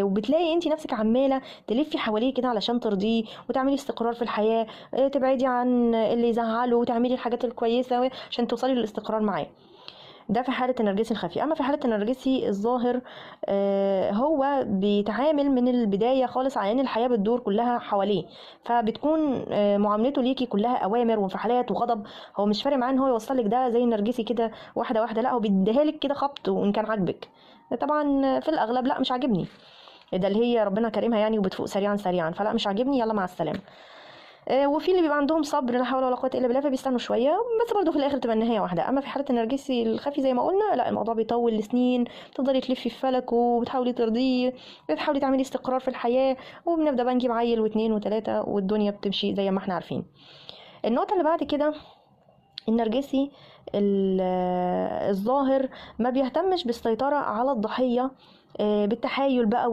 وبتلاقي انت نفسك عماله تلفي حواليه كده علشان ترضيه وتعملي استقرار في الحياه، تبعدي عن اللي يزعله وتعملي الحاجات الكويسه عشان توصلي للاستقرار معاه. ده في حالة النرجسي الخفي. أما في حالة النرجسي الظاهر، هو بيتعامل من البداية خالص على إن الحياة بتدور كلها حواليه، فبتكون معاملته ليكي كلها أوامر وانفعالات وغضب. هو مش فارق معاه إن هو يوصلك ده زي النرجسي كده واحدة واحدة، لا هو بيديهالك كده خبط وإن كان عاجبك. طبعا في الأغلب لا مش عاجبني، ده اللي هي ربنا كريمها يعني وبتفوق سريعا سريعا، فلا مش عاجبني يلا مع السلامة. وفي اللي بيبقى عندهم صبر لا حول ولا قوه الا بالله فبيستنوا شويه، بس برضه في الاخر تبقى النهايه واحده. اما في حاله النرجسي الخفي زي ما قلنا لا الموضوع بيطول لسنين، بتفضلي تلفي في فلك وبتحاولي ترضيه، بتحاولي تعملي استقرار في الحياه، وبنبدا بقى نجيب عيل واثنين وثلاثه والدنيا بتمشي زي ما احنا عارفين. النقطه اللي بعد كده، النرجسي الظاهر ما بيهتمش بالسيطره على الضحيه بالتحايل بقى